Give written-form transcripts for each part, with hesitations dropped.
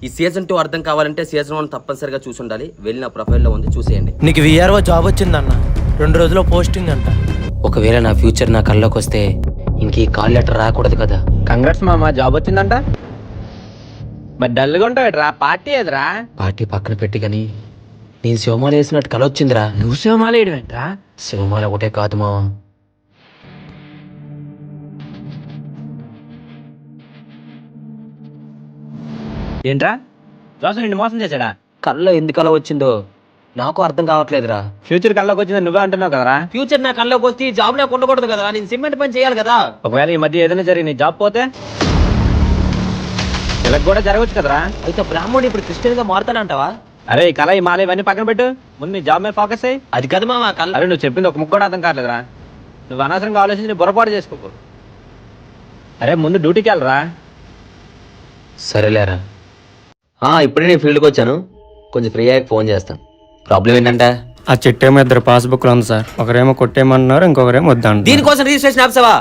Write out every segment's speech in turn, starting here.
ఈ సీజన్ 2 అర్థం కావాలంటే సీజన్ 1 తప్పనిసరిగా చూసి ఉండాలి. వెళ్ళి నా ప్రొఫైల్లో ఉంది, చూసేయండి. నీకు విఆర్ఓ జాబ్ వచ్చిందన్న, 2 రోజుల్లో పోస్టింగ్ అంట. ఒకవేళ నా ఫ్యూచర్ నా కల్లోకి వస్తే ఇంక ఈ కాల్ లెటర్ రాకూడదు కదా. కంగ్రాట్స్ మామ, జాబ్ వచ్చిందంట. మరి డల్గా ఉంటావురా, పార్టీ ఏదిరా? పార్టీ పక్కన పెట్టి కానీ నేను శివమాల వేసినట్టు కల వచ్చిందిరా. నువ్వు శివమాల వేయడమేంట్రా? శివమాల ఒకటే కాదు మావా, ఏంట్రా జోస నిన్ను మోసం చేశాడా? కల్లో ఎందుకు అలా వచ్చిందో నాకు అర్థం కావట్లేదురా. ఫ్యూచర్ కల్లోకి వచ్చిందని నువ్వే అంటున్నావు కదరా. ఫ్యూచర్ నా కల్లోకి వస్తే ఈ జాబ్ నాకు ఉండకూడదు కదా, నేను సిమెంట్ పని చేయాలి కదా. ఒకవేళ ఈ మధ్య ఏదైనా జరిగి నీ జాబ్ పోతే ఇలా కూడా జరగవచ్చు కదరా. అయితే బ్రాహ్మణుడు ఇప్పుడు క్రిస్టియన్ గా మారుతానంటావా? అరే ఈ కళ ఈ మాల ఇవన్నీ పక్కన పెట్టు, ముందు నీ జాబ్ మీద ఫోకస్ అయ్యి. అది కదా మామ కళ్ళ. అరే నువ్వు చెప్పింది ఒక ముక్క కూడా అర్థం కావట్లేదురా. నువ్వు అనవసరంగా ఆలోచించి పొరపాటు చేసుకోకు. అరే ముందు డ్యూటీకి వెళ్ళరా. సరేలేరా, ఇప్పుడే నేను ఫీల్డ్కి వచ్చాను, కొంచెం ఫ్రీ అయ్యాక ఫోన్ చేస్తాను. ప్రాబ్లం ఏంటంటే ఆ చిట్టేమో 2 పాస్బుక్లు ఉంది సార్, ఒకరేమో కొట్టేయమన్నారు, ఇంకొకరేమో వద్దంట. దీనికోసం రిజిస్ట్రేషన్ ఆప్సావా?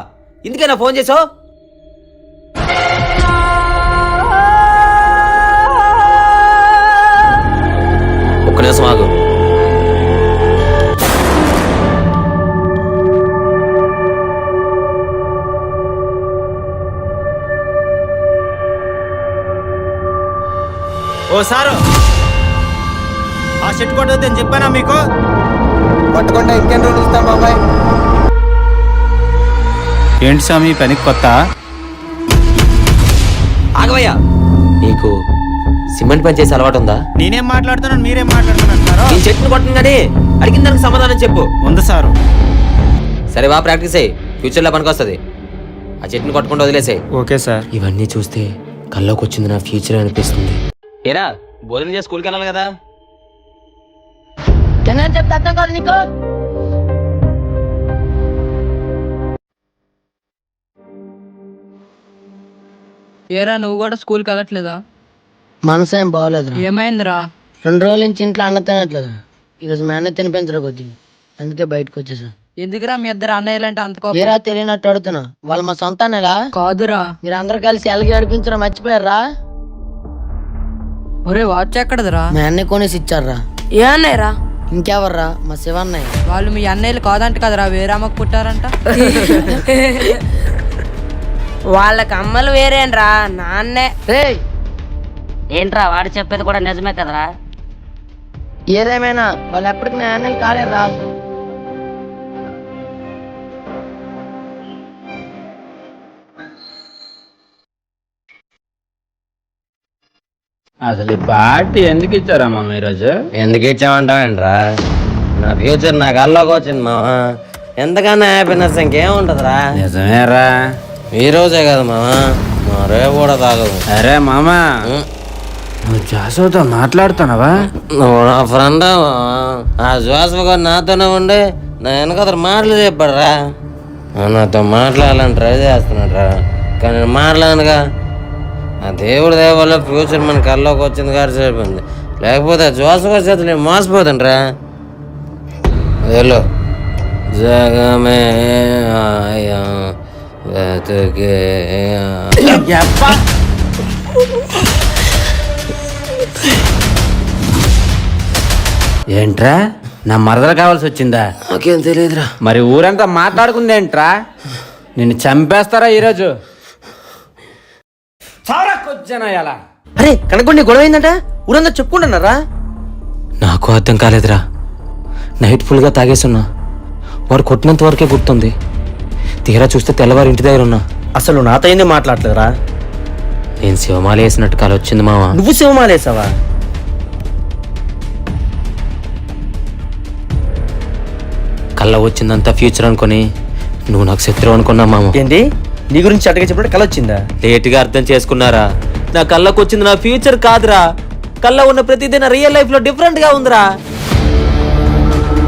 ఇందుకేనా ఫోన్ చేసావు? ఒక్క నిమిషం ఆగు. ఓ సారు, ఆ చెట్టు కొట్టొద్దని చెప్పానా మీకు? పట్టుకుంటే ఇంకెన్ని రోజులు ఇస్తాం బాబాయ్? ఏంటి స్వామి పనికి కొత్త? ఆగవయ్యా, నీకు సిమెంట్ పని చేసే అలవాటు ఉందా? నేనేం మాట్లాడుతున్నాను, మీరేం మాట్లాడుతున్నారు? నేను చెట్టును కొట్టను కానీ అడిగిన దానికి సమాధానం చెప్పు. ఉంది సారు. సరే బా, ప్రాక్టీస్ అయ్యి, ఫ్యూచర్లో పనికి వస్తుంది. ఆ చెట్టును కొట్టకుండా వదిలేసాయి. Okay sir. ఇవన్నీ చూస్తే కల్లోకి వచ్చింది నా ఫ్యూచర్ అనిపిస్తుంది. ఏరా, భోజనం చేసి స్కూల్కి వెళ్ళాలి కదా. చెప్తా అర్థం కాదు నీకు. ఏరా నువ్వు కూడా స్కూల్కి వెళ్ళట్లేదా? మనసు ఏం బాగోలేదు. ఏమైందిరా? 2 రోజుల నుంచి ఇంట్లో అన్న తినట్లేదు. ఈరోజు మా అన్న తినిపించడం కొద్ది, అందుకే బయటకు వచ్చేసా. ఎందుకురా మీ ఇద్దరు అన్నయ్యలంటే అంత కోపం? ఏరా తెలియనట్టు అడుగుతున్నా, వాళ్ళు మా సొంత అన్నలా? కాదురా. మీరు అందరు కలిసి ఎలగి అడిపించడం మర్చిపోయారా? ఒరే వాచ్ ఎక్కడదిరా? మా అన్నయ్య కొనేసి ఇచ్చారా. ఏ అన్నయ్యరా? ఇంకెవర్రా, మా శివన్నయ్య. వాళ్ళు మీ అన్నయ్యలు కాదంట కదరా, వేరే అమ్మకు పుట్టారంట. వాళ్ళకి అమ్మలు వేరేనరా, నాన్నే. ఏంట్రా వాడు చెప్పేది కూడా నిజమే కదరా? ఏదేమైనా వాళ్ళు ఎప్పటికి నా అన్నయ్య కాలేరా. అసలు ఈ పార్టీ ఎందుకు ఇచ్చారా మామ ఈరోజు? ఎందుకు ఇచ్చామంటావేంట్రా? నా ఫ్యూచర్ నా కల్లోకి వచ్చింది మావా, ఎంతకన్నా హ్యాపీనెస్ ఇంకేముంటదిరా. నిజమేరా. ఈ రోజే కదా మావా, మా రేపు కూడా తాగదు. అరే మామ, నువ్వు జాసుతో మాట్లాడుతున్నావా? నువ్వు నా ఫ్రెండ్, ఆ జోసఫ్ గారు నాతోనే ఉండి నా వెనక మాటలు చెప్పాడురా. నాతో మాట్లాడాలని ట్రై చేస్తున్నాడు రా, కానీ నేను మాట్లాడనుగా. ఆ దేవుడి దయ వల్ల ఫ్యూచర్ మన కల్లోకి వచ్చింది గారు సరిపోయింది, లేకపోతే జోసఫ్ గారి చేతులు నేను మోసపోతాను రా. వెళ్ళు. జగమే ఆయా వెతుకే. ఏంట్రా, నా మరదలు కావాల్సి వచ్చిందా? నాకేం తెలియదురా. మరి ఊరంతా మాట్లాడుకుంది ఏంట్రా? నిన్ను చంపేస్తారా ఈరోజు? ఎలా? అరే కనుక్కోండి, గొడవ అయిందంట, ఊరంతా చెప్పుకుంటున్నారా? నాకు అర్థం కాలేదురా. నైట్ ఫుల్గా తాగేసున్నా, వాడు కొట్టినంత వరకే గుర్తుంది. తీరా చూస్తే తెల్లవారు ఇంటి దగ్గర ఉన్నా. అసలు నాతో ఏంది మాట్లాడలేదురా? నేను శివమాల వేసినట్టు కాలు వచ్చింది మావా. నువ్వు శివమాల వేసావా? కళ్ళ వచ్చిందంతా ఫ్యూచర్ అనుకుని నువ్వు నాకు శత్రువు అనుకున్నా మామ. ఏంటి, నీ గురించి అటగా చెప్పినట్టు కల వచ్చిందా? లేటుగా అర్థం చేసుకున్నారా? నా కళ్ళకు వచ్చింది నా ఫ్యూచర్ కాదురా, కళ్ళ ఉన్న ప్రతిదీ నా రియల్ లైఫ్ లో డిఫరెంట్ గా ఉందిరా.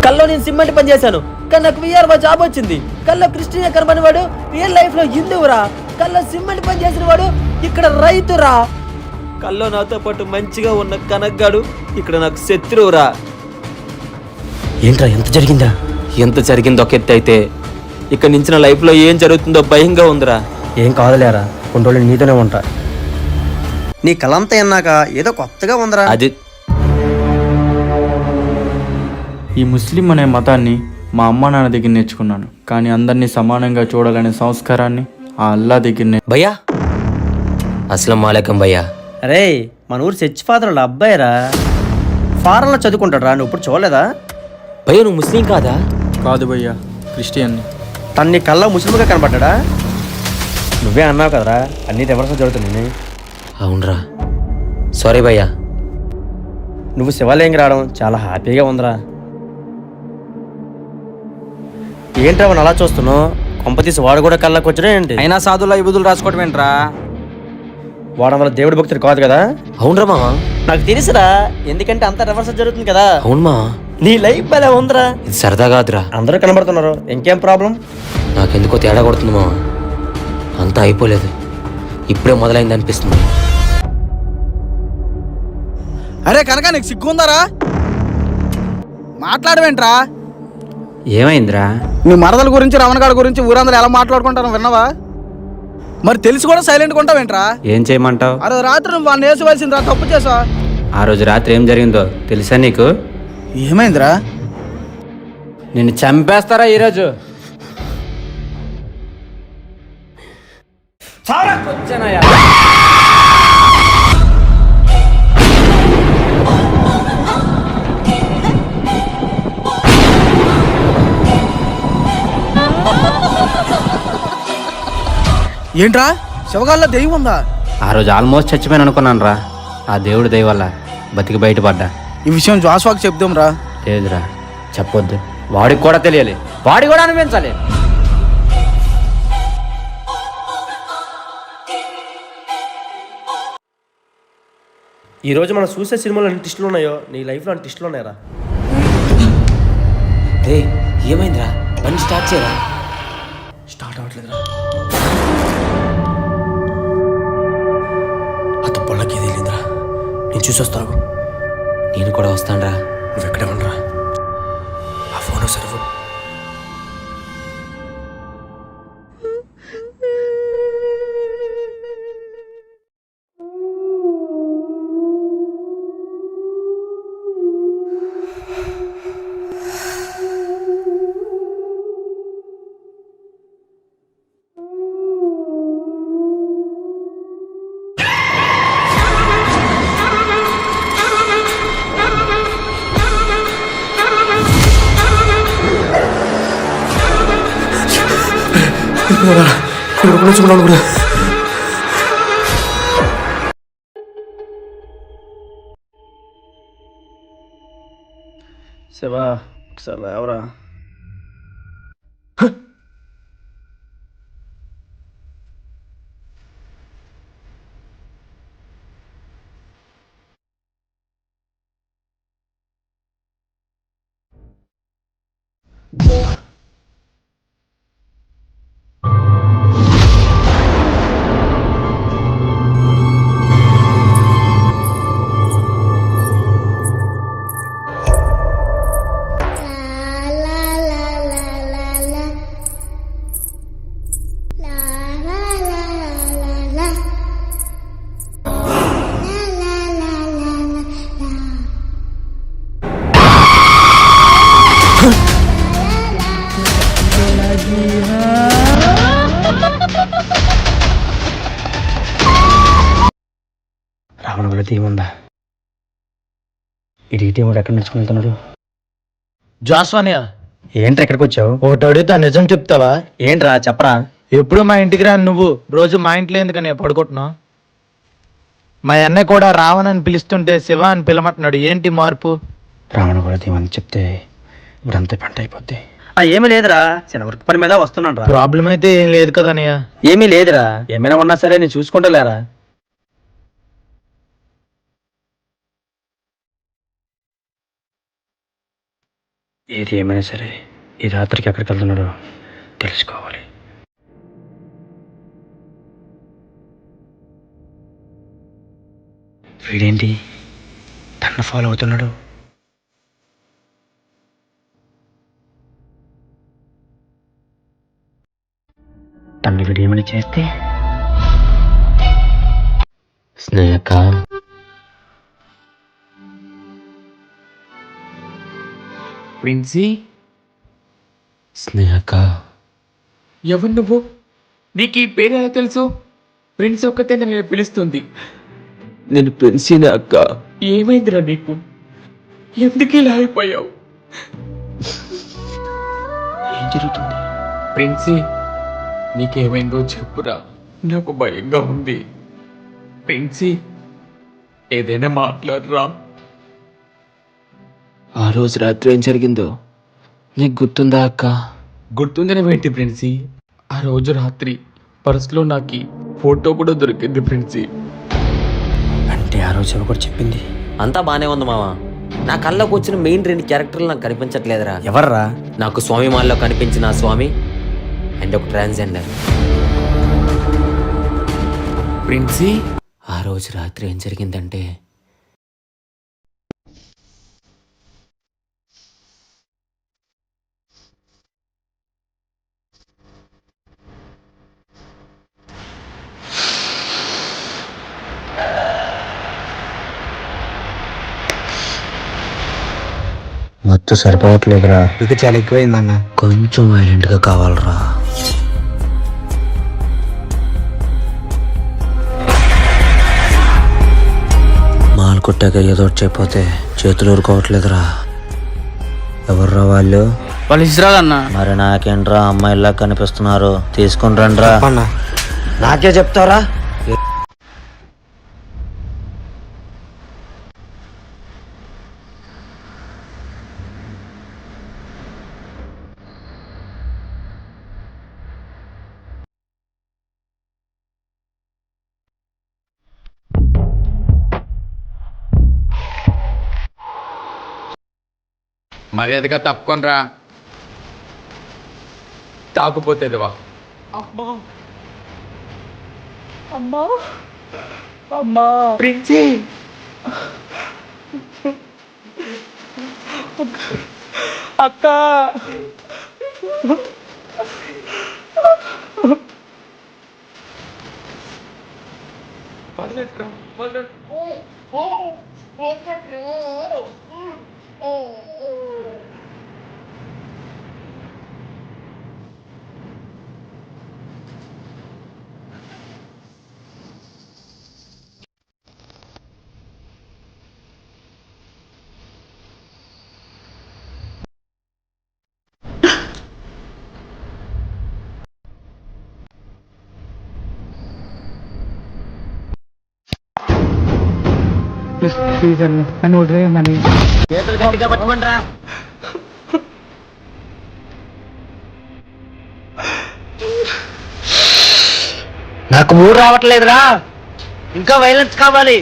కల్లో నేను సిమెంట్ పని చేశాను, కానీ నాకు విఆర్ఓ జాబ్ వచ్చింది. కల్లో క్రిస్టియన్ కనబడిన వాడు రియల్ లైఫ్ లో హిందువురా. కల్లో సిమెంట్ పని చేసిన వాడు ఇక్కడ రైతురా. కల్లో నాతో పాటు మంచిగా ఉన్న కనక్గాడు ఇక్కడ నాకు శత్రువురా. ఏంట్రా ఎంత జరిగిందా? ఎంత జరిగిందో ఒక ఎత్తు అయితే ఇక నుంచి నా లైఫ్లో ఏం జరుగుతుందో భయంగా ఉందిరా. ఏం కాదులేరా, కొన్ని రోజులు నీతోనే ఉంటా. నీ కలంతా అన్నాక ఏదో కొత్తగా ఉందరా. అది ఈ ముస్లిం అనే మతాన్ని మా అమ్మ నాన్న దగ్గర నేర్చుకున్నాను, కానీ అందరినీ సమానంగా చూడాలనే సంస్కారాన్ని ఆ అల్లా దగ్గర భయ్యా, అస్సలం వాలేకం భయ్యా. అరే మన ఊరు చర్చ్ ఫాదర్ అబ్బాయిరా, ఫారెన్లో చదువుకుంటాడు రా, నువ్వు ఇప్పుడు చూడలేదా? భయ్యా నువ్వు ముస్లిం కాదా? కాదు భయ్యా, క్రిస్టియన్ని. తన నీ కళ్ళ ముస్లింగా కనపడ్డా? నువ్వే అన్నావు కదరా అన్ని రివర్స్ జరుగుతుంది. అవునరా, సారీ భయ్యా. నువ్వు శివాలయంకి రావడం చాలా హ్యాపీగా ఉందిరా. ఏంట్రా వాడిని అలా చూస్తున్నావు? కొంపతీసి వాడు కూడా కళ్ళకి వచ్చాడా ఏంటి? అయినా సాధువుల ఇబుదులు రాసుకోవడం ఏంట్రా? వాడడం వల్ల దేవుడి భక్తుడు కాదు కదా. అవునరా మామ. నాకు తెలుసురా, ఎందుకంటే అంత రివర్స్ జరుగుతుంది కదా. అవును మామ, నీ లైఫ్ భలే ఉందిరా. ఇది సరదా కాదురా. అందరూ కనబడుతున్నారు, ఇంకేం ప్రాబ్లం? నాకెందుకో తేడా కొడుతుంది మామ. అంతా అయిపోలేదు, ఇప్పుడే మొదలైంది అనిపిస్తుంది. అరే కనుక నీకు సిగ్గుందారా? మాట్లాడవేంట్రా? ఏమైందిరా? నీ మరదల గురించి రమణగాడి గురించి ఊరందరూ ఎలా మాట్లాడుకుంటారో విన్నావా? మరి తెలిసి కూడా సైలెంట్గా ఉంటావేంట్రా? ఏం చేయమంటావు? అరే రాత్రి నువ్వు వాళ్ళని వేసవలసిందిరా, తప్పు చేసా. ఆ రోజు రాత్రి ఏం జరిగిందో తెలుసా నీకు? ఏమైందిరా? నిన్ను చంపేస్తారా ఈరోజు? ఏంట్రా శివగాల్లో దెయ్యం ఉందా? ఆ రోజు ఆల్మోస్ట్ చచ్చిపోయాను అనుకున్నాను రా. ఆ దేవుడి దయ వల్ల బతికి బయటపడ్డా. ఈ విషయం జాస్వాకి చెప్దాం రా. లేదురా, చెప్పొద్దు. వాడికి కూడా తెలియాలి, వాడికి కూడా అనిపించాలి. ఈరోజు మనం చూసే సినిమాలో ఎన్ని టిస్టులు ఉన్నాయో నీ లైఫ్లో అన్ని టిస్టులు ఉన్నాయరా. రే ఏమైందిరా? బండి స్టార్ట్ చేయరా. స్టార్ట్ అవ్వట్లేదురా. అత పొల్లకి తెలియదురా, నేను చూసొస్తాను. నేను కూడా వస్తానురా. నువ్వు ఎక్కడే ఉండరా, ఆ ఫోన్ సర్వు. శివా ఒకసారి ఎవరా? రావణ వల్ల తీముందా? ఇది టీముడు ఎక్కడ నడుచుకుంటున్నాడు? జాస్వానియా ఏంటి ఎక్కడికి వచ్చావు? ఒకటి అడిగితే నిజం చెప్తావా? ఏంట్రా చెప్పరా. ఎప్పుడు మా ఇంటికి రాని నువ్వు రోజు మా ఇంట్లో ఎందుకని పడుకుంటున్నావు? మా అన్నయ్య కూడా రావణని పిలుస్తుంటే శివ అని పిలమంటున్నాడు, ఏంటి మార్పు? రావణ కూడా తీమని చెప్తే ఇప్పుడంతా పంట అయిపోద్ది. ఏమీ లేదురా, చిన్న వర్క్ పని మీద వస్తున్నాను రా. ప్రాబ్లం అయితే ఏం లేదు కదా అన్నయ్య? ఏమీ లేదురా, ఏమైనా ఉన్నా సరే నేను చూసుకుంటలేరా. ఏది ఏమైనా సరే ఈ రాత్రికి ఎక్కడికి వెళ్తున్నాడో తెలుసుకోవాలి. వీడేంటి తన ఫాలో అవుతున్నాడు? తను వీడు ఏమైనా చేస్తే స్నేహక ప్రిన్సీ, స్నేహక ఎవరు నువ్వు? నీకు ఈ పేరు ఎలా తెలుసు? ప్రిన్స్ ఒక్కతే నన్ను పిలుస్తుంది. నేను ప్రిన్సీనే అక్క. ఏమైందిరా నీకు? ఎందుకు ఇలా అయిపోయావు? ఏం జరుగుతుంది? ప్రిన్సీ, నీకేమైందో చెప్పురా, నాకు భయంగా ఉంది. ప్రిన్సీ, ఏదైనా మాట్లాడరా. ఆ రోజు రాత్రి ఏం జరిగిందో నీకు గుర్తుందా అక్క? గుర్తుందని ఏంటి ప్రిన్సీ? ఆ రోజు రాత్రి పర్సులో నాకు ఫోటో కూడా దొరికింది ప్రిన్సీ. అంటే ఆ రోజు ఎవరు కూడా చెప్పింది? అంతా బానే ఉంది మామ. నా కళ్ళకు వచ్చిన మెయిన్ 2 క్యారెక్టర్లు నాకు కనిపించట్లేదురా. ఎవర్రా? నాకు స్వామి మాల్లో కనిపించిన ఆ స్వామి అండ్ ఒక ట్రాన్స్జెండర్. ప్రిన్సీ, ఆ రోజు రాత్రి ఏం జరిగిందంటే మొత్తం సరిపోవట్లేదురా. ఇక చాలా ఎక్కువైందన్న. కొంచెం వైలెంట్గా కావాలరా. మాల్ కొట్టాక ఏదో ఒకటి చెప్పితే చేతులు ఊరుకోవట్లేదురా. ఎవర్రా వాళ్ళు? వాళ్ళు ఇస్రాల్ అన్న. మరి నాకేంట్రా అమ్మాయిలా కనిపిస్తున్నారు? తీసుకుని రండ్రా. నాకే చెప్తారా? మర్యాదగా తప్పుకొనరా, తాకుపోతేదివా. ప్రిన్సీ, అక్క, నాకు మూడు రావట్లేదురా. ఇంకా వైలెన్స్ కావాలి.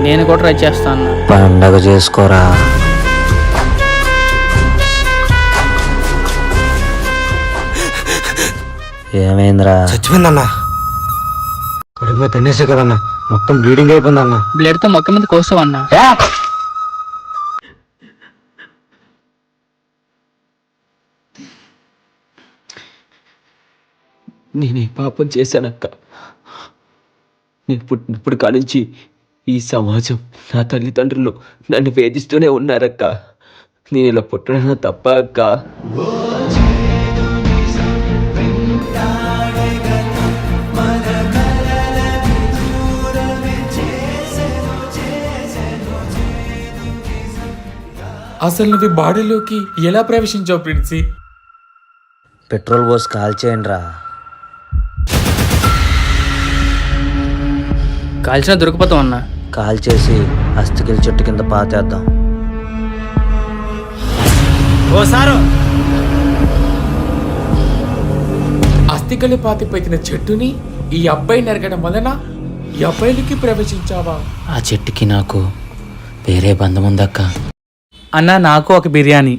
నేను కూడా ట్రై చేస్తాను. పండగ చేసుకోరా. ఏమైందిరా? చచ్చిపోయిందన్నా. కడుపు మీద తినేసే కదన్నా, మొత్తం బ్లీడింగ్ అయిపోయిందన్న. బ్లేడ్ తో మొక్క మీద కోస్తావన్నా. నేనే పాపం చేశానక్క. నేను పుట్టినప్పుడు కానించి ఈ సమాజం, నా తల్లిదండ్రులు నన్ను వేధిస్తూనే ఉన్నారక్క. నేను ఇలా పుట్టడం తప్ప అక్క. అసలు నువ్వు బాడీలోకి ఎలా ప్రవేశించావు ప్రిన్సీ? పెట్రోల్ పోసి కాల్చేయండి రా. కాల్చినా దొరికిపోతాం అన్నా. కాల్చేసి అస్థికిల చెట్టు కింద పాతేద్దాం. అస్థికలు పాతిపోయిన చెట్టుని ఈ అబ్బాయి నరగడం వలన ఈ అబ్బాయిలకి ప్రవేశించావా? ఆ చెట్టుకి నాకు వేరే బంధం ఉందక్క. అన్న నాకు ఒక బిర్యానీ.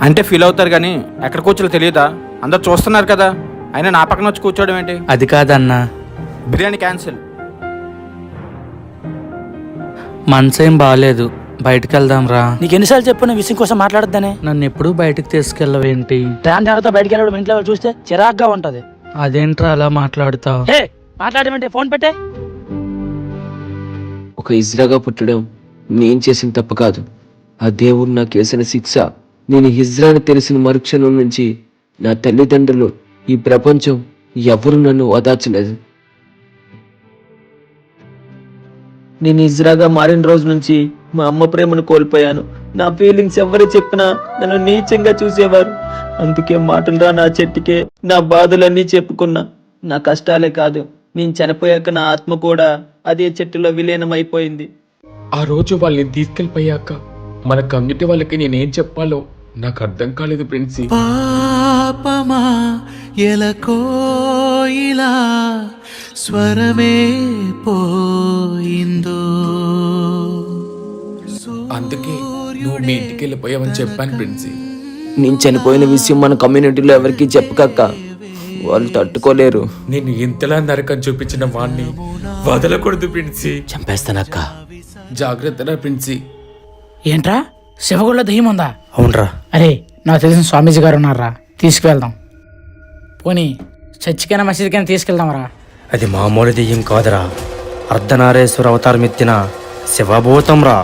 అంటే ఫీల్ అవుతారు కానీ ఎక్కడ కూర్చోలో తెలియదా? అందరు చూస్తున్నారు కదా, అయినా నా పక్కన వచ్చి కూర్చోవడం ఏంటి? అది కాదన్నా, బిర్యానీ క్యాన్సిల్. మనసేం బాగాలేదు, బయటకు వెళ్దాం రా. నీకు ఎన్నిసార్లు చెప్పిన విషయం కోసం మాట్లాడద్దానే. నన్ను ఎప్పుడూ బయటకు తీసుకెళ్ళవేంటి? జాగ్రత్త బయటకు వెళ్ళడం ఇంట్లో వాళ్ళు చూస్తే చిరాగ్గా ఉంటది. అదేంట్రా అలా మాట్లాడుతావు? మాట్లాడమంటే ఫోన్ పెట్టే. ఒక హిజ్రాగా పుట్టడం నేను చేసిన తప్పు కాదు, ఆ దేవుడు నాకు వేసిన శిక్ష. నేను హిజ్రాని తెలిసిన మరుక్షణం నుంచి నా తల్లిదండ్రులు, ఈ ప్రపంచం ఎవరు నన్ను ఓదార్చలేదు. నేను హిజ్రాగా మారిన రోజు నుంచి మా అమ్మ ప్రేమను కోల్పోయాను. నా ఫీలింగ్స్ ఎవరు చెప్పినా నన్ను నీచంగా చూసేవారు. అందుకే మాటలు రా నా చెట్టుకే నా బాధలన్నీ చెప్పుకున్నా. నా కష్టాలే కాదు, నేను చనిపోయాక నా ఆత్మ కూడా అదే చెట్టులో విలీనం అయిపోయింది. ఆ రోజు వాళ్ళని తీసుకెళ్ళిపోయాక మన కమ్యూనిటీ వాళ్ళకి నేనేం చెప్పాలో నాకు అర్థం కాలేదు ప్రిన్సీ. పాపమా ఎలకోయిలా స్వరమే పోయిందో, అందుకే నువ్వు మీ ఇంటికి వెళ్ళిపోయావని చెప్పాను ప్రిన్సీ. నేను చనిపోయిన విషయం మన కమ్యూనిటీలో ఎవరికి చెప్పకక్క, వాళ్ళు తట్టుకోలేరు. నేను ఇంతలా నరకం చూపించిన వాణ్ణి వదలకూడదు ప్రిన్సీ. చంపేస్తానక్క. జాగ్రత్తరా ప్రిన్సీ. ఏంట్రా శివగుళ్ళ దెయ్యం ఉందా? అవునరా. అరే నాకు తెలిసిన స్వామీజీ గారు ఉన్నారా, తీసుకువెళ్దాం. పోనీ చర్చికైనా మసీదుకైనా తీసుకెళ్దాం రా. అది మామూలు దెయ్యం కాదురా, అర్ధనారేశ్వర అవతారం ఎత్తిన శివభూతం రా.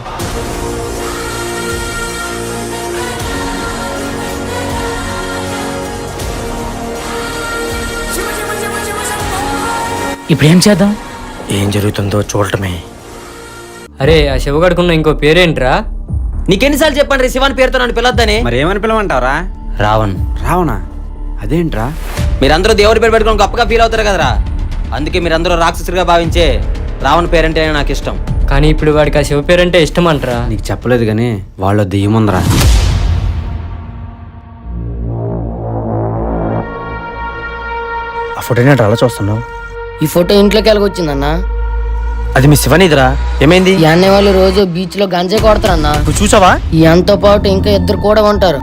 ఇప్పుడు ఏం చేద్దాం? ఏం జరుగుతుందో చూడటమే. అరే ఆ శివగాడుకున్న ఇంకో పేరేంట్రా? నీకెన్నిసార్లు చెప్పండి రే శివాని పేరుతో నన్ను పిలవద్దని. మరి ఏమని పిలవంటావరా? రావణ్. రావణా? అదేంట్రా? మీరందరూ దేవుడి పేరు పెట్టుకొని గొప్పగా ఫీల్ అవుతారు కదరా, అందుకే మీరందరూ రాక్షసుడిగా భావించే రావణ్ పేరంటే నాకు ఇష్టం. కానీ ఇప్పుడు వాడికి ఆ శివ పేరంటే ఇష్టం అంటరా? నీకు చెప్పలేదు కానీ వాళ్ళ దెయ్యం ఉందరా. ఆ ఫోటో ఏంటి అలా చూస్తున్నావు? ఈ ఫోటో ఇంట్లోకి వెళ్ళకొచ్చిందన్నా. అది మీ శివనిదిరా. ఏమైంది? ఈ అన్నయ్య వాళ్ళు రోజు బీచ్ లో గంజే కొడతారన్నా. నువ్వు చూసావా? ఈ అంతో పాటు ఇంకా ఇద్దరు కూడా ఉంటారు.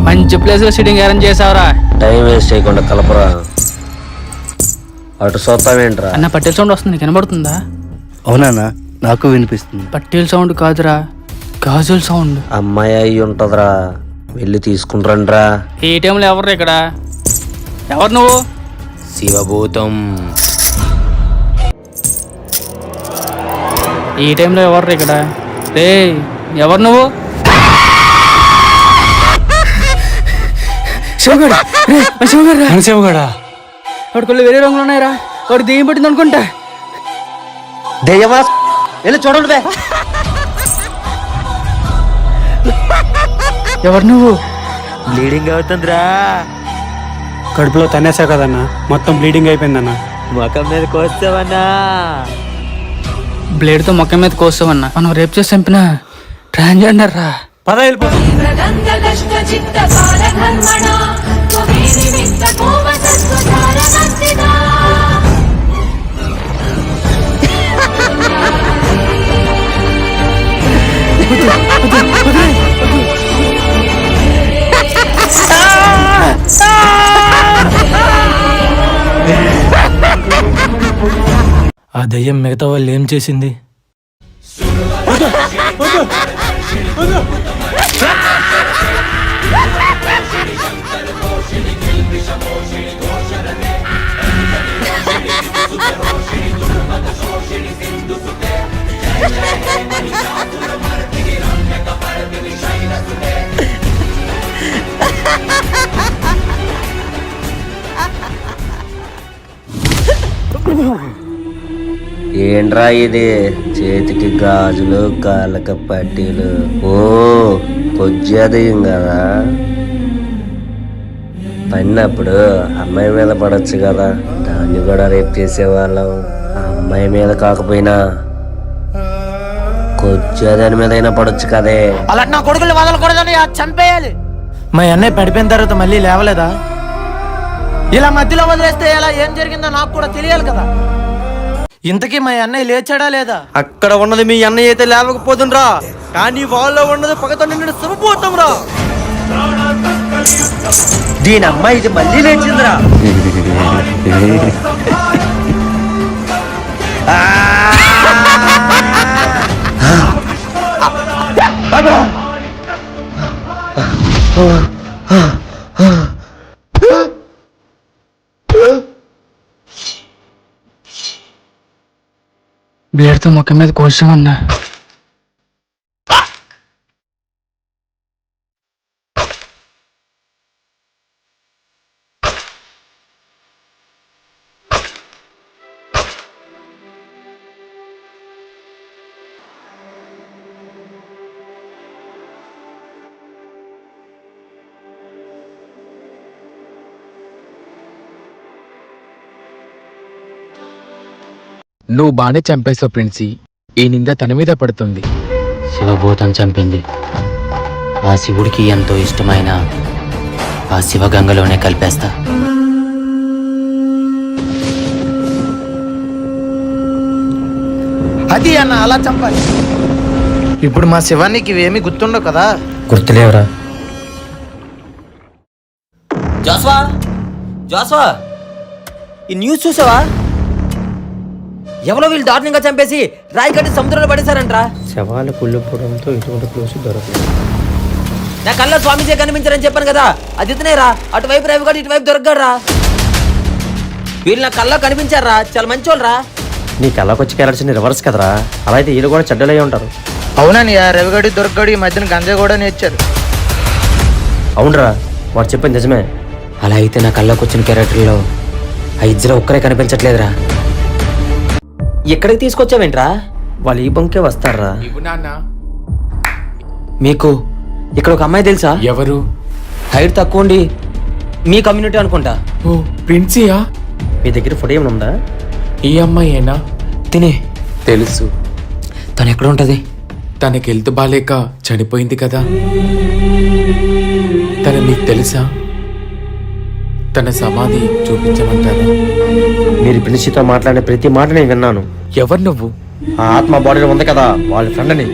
మంచి ప్లేస్ లో సిట్టింగ్ అరేంజ్ చేసావరా. టైం వేస్ట్ చేయకుండా కలపరా. అటు చూస్తావేంట్రా? అన్న పట్టేల్ సౌండ్ వస్తుంది, కనబడుతుందా? అవునా, నాకు వినిపిస్తుంది. పట్టేల్ సౌండ్ కాదురా, గాజుల సౌండ్. అమ్మాయి అయి ఉంటదిరా, వెళ్ళి తీసుకుంటారండ్రా. ఈ టైంలో ఎవరు ఇక్కడ? ఎవరు నువ్వు? శివభూతం. ఈ టైంలో ఎవరు ఇక్కడ? రే ఎవరు నువ్వు? శివగడా. శివగడా వాడి కళ్ళు వేరే రంగులు ఉన్నాయిరా, వాడు దెయ్యం పట్టింది అనుకుంటా. దెయ్యమా? వెళ్ళి చూడండి. ఎవరు నువ్వు? బ్లీడింగ్ అవుతుందిరా. కడుపులో తనేసా కదన్నా, మొత్తం బ్లీడింగ్ అయిపోయిందన్నా. ముఖం మీద కోస్తావన్నా. బ్లేడ్ తో మొక్క మీద కోస్తావన్నా. మనం రేపు చేసి చంపిన ట్రాన్స్జెండర్ రా. పద వెళ్ళిపో. ఆ దయ్యం మిగతా వాళ్ళు ఏం చేసింది? ఏంట్రా ఇది? చేతికి గాజులు, కాళ్ళకి పట్టీలు. ఓ కొజ్జాదయం కదా. పడినప్పుడు అమ్మాయి మీద పడచ్చు కదా, దాన్ని కూడా రేపు చేసేవాళ్ళం. ఆ అమ్మాయి మీద కాకపోయినా కొజ్జాదాని మీద అయినా పడొచ్చు కదే. అలా నా కొడుకులు వదలకూడదని చంపేయాలి. మా అన్నయ్య పడిపోయిన తర్వాత మళ్ళీ లేవలేదా? ఇలా మధ్యలో వదిలేస్తే ఎలా, ఏం జరిగిందో నాకు కూడా తెలియాలి కదా. ఇంతకీ మా అన్నయ్య లేచాడా లేదా? అక్కడ ఉన్నది మీ అన్నయ్య అయితే లేవకపోతుండ్రా, కానీ వాళ్ళలో ఉన్నది పగతో నిండిన శుభపోతాం రా. దీని అమ్మాయి ఇది మళ్ళీ లేచిందిరా. బ్లేడ్తో ముఖం మీద కోసం అన్నా. నువ్వు బానే చంపేస్తావు ప్రిన్సీ. ఈ నింద తన మీద పడుతుంది. శివభూతం చంపింది ఆ శివుడికి ఎంతో ఇష్టమైన ఆ శివగంగలోనే కలిపేస్తా. అది అన్న అలా చంపాలి. ఇప్పుడు మా శివానికి ఇవేమీ గుర్తుండవు కదా? గుర్తులేవరా? జాస్వా, జాస్వా, ఈ న్యూస్ చూసావా? ఎవరో వీళ్ళు దారుణంగా చంపేసి రాయి కట్టి సముద్రంలో పడేశారంట్రా. శవాలు కుళ్ళిపోవడంతో ఇటువంటి క్లోజ్ దొరకలేదు. నా కళ్ళ స్వామీజీ కనిపించారని చెప్పాను కదా, అది ఇతనేరా. అటువైపు రవిగాడు, ఇటువైపు దొరకగాడురా. వీళ్ళు నా కళ్ళ కనిపించారా, చాలా మంచోళ్ళరా. నీ కళ్ళకి వచ్చి క్యారెట్స్ రివర్స్ కదరా, అలా అయితే వీళ్ళు కూడా చెడ్డలై ఉంటారు. అవునని రవిగడి దొరకగాడు ఈ మధ్యన గంజా కూడా నేర్చారు. అవునరా, వాడు చెప్పింది నిజమే. అలా అయితే నా కళ్ళకు వచ్చిన క్యారెక్టర్లో ఆ ఇద్దరు ఒక్కరే కనిపించట్లేదురా. ఎక్కడికి తీసుకొచ్చావేంట్రా? వాళ్ళు ఈ బంకే వస్తారా? మీకు ఇక్కడ ఒక అమ్మాయి తెలుసా? ఎవరు? హైట్ తక్కువ ఉండి మీ కమ్యూనిటీ అనుకుంటా. ఓ ప్రిన్సీయా? మీ దగ్గర ఫోటో ఏమైనా ఉందా? ఈ అమ్మాయేనా? తినే తెలుసు. తను ఎక్కడ ఉంటది? తనకి హెల్త్ బాలేక చనిపోయింది కదా. తన మీకు తెలుసా? తన సమాధి చూపించమంటారా? మీరు ప్రిన్సీతో మాట్లాడిన ప్రతి మాట నేను విన్నాను. ఎవరు నువ్వు? ఆ ఆత్మ బాడీలో ఉంది కదా, వాళ్ళ ఫ్రెండ్ని.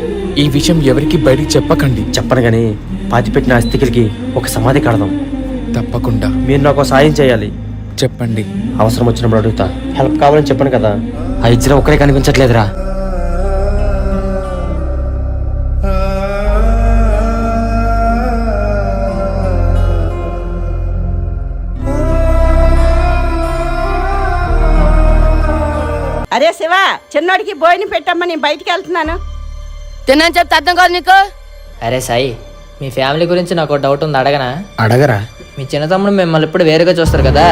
ఈ విషయం ఎవరికి బయటికి చెప్పకండి. చెప్పను గానీ పాతిపెట్టిన అస్థికులకి ఒక సమాధి కడదాం. తప్పకుండా. మీరు నాకు సాయం చేయాలి. చెప్పండి. అవసరం వచ్చినప్పుడు అడుగుతా. హెల్ప్ కావాలని చెప్పాను కదా. ఆ ఇద్దరు ఒక్కరే కనిపించట్లేదురా. అరే శివ, చిన్నోడికి భోజనం పెట్టమ్మా, నేను బయటికి వెళ్తున్నాను. తిన్నాను చెప్తే అర్థం కాదు నీకు? అరే సాయి, మీ ఫ్యామిలీ గురించి నాకు డౌట్ ఉంది, అడగనా? అడగరా? మీ చిన్న తమ్ముడు మిమ్మల్ని ఇప్పుడు వేరుగా చూస్తారు కదా,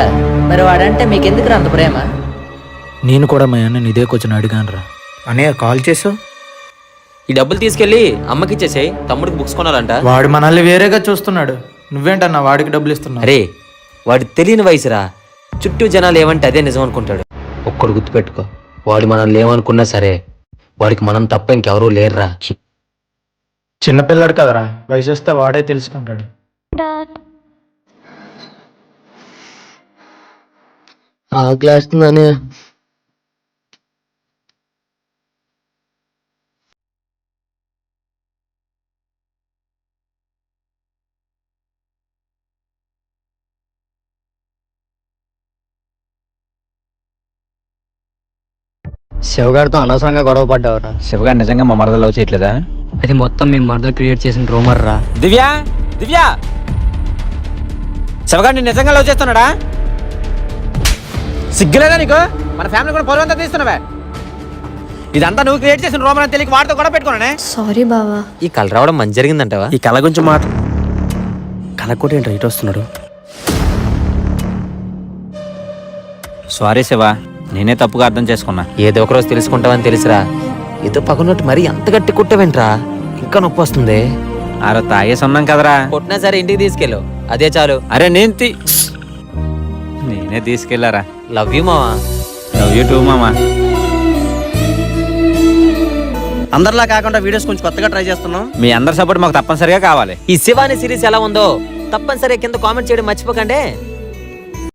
మరి వాడంటే మీకు ఎందుకు అంత ప్రేమ? నేను కూడా మా అన్న ఇదే కొంచెం అడిగాను రా. అన్నయ్య కాల్ చేసావు? ఈ డబ్బులు తీసుకెళ్లి అమ్మకి ఇచ్చేసేయ్, తమ్ముడికి బుక్స్ కొనాలంట. వాడు మనల్ని వేరేగా చూస్తున్నాడు. నువ్వేంటన్నా వాడికి డబ్బులు ఇస్తున్నావు? అరే వాడి తెలియని వయసురా, చుట్టూ జనాలు ఏమంటే అదే నిజం అనుకుంటాడు. ఒక్కడు గుర్తుపెట్టుకో, వాడు మనల్ని ఏమనుకున్నా సరే వాడికి మనం తప్ప ఇంకెవరూ లేరురా. చిన్నపిల్లాడు కదరా, వయసు వస్తే వాడే తెలుసుకుంటాడు. ఆకలేస్తుందని. శివగారితో అనవసరంగా గొడవ పడ్డావురా. శివగారు నిజంగా మా మరదలు లవ్ చేయట్లేదా? అది మొత్తం మీ మరదలు క్రియేట్ చేసిన రూమర్ రా. దివ్య, దివ్య, శివగారిని నిజంగా లవ్ చేస్తున్నాడా? సిగ్గులేదా నీకు? మన ఫ్యామిలీ కూడా పొలం అంతా తీస్తున్నావే. ఇదంతా నువ్వు క్రియేట్ చేసిన రూమర్ అని తెలియక వాడితో కూడా పెట్టుకున్నానే. సారీ బావా. ఈ కళ రావడం మంచి జరిగిందంటవా? ఈ కళ గురించి మాట కళ కూడా ఏంటి రైట్ వస్తున్నాడు. సారీ శివ, నేనే తప్పుగా అర్థం చేసుకున్నా. ఏదో ఒకరోజు తెలుసుకుంటావని తెలుసురా. ఏదో పగున్నట్టు మరీ అంత గట్టి కుట్టవేంట్రా, ఇంకా నొప్పి వస్తుంది. అరే తాగేసి ఉన్నాం కదరా. కొట్టినా సరే ఇంటికి తీసుకెళ్ళు, అదే చాలు. అరే నేనే తీసుకెళ్లారా. లవ్ యూ మావా. లవ్ యూ టూ మామా. అందరిలా కాకుండా వీడియోస్ కొంచెం కొత్తగా ట్రై చేస్తున్నాం. మీ అందరి సపోర్ట్ మాకు తప్పనిసరిగా కావాలి. ఈ శివాని సిరీస్ ఎలా ఉందో తప్పనిసరిగా కింద కామెంట్ చేయడం మర్చిపోకండి.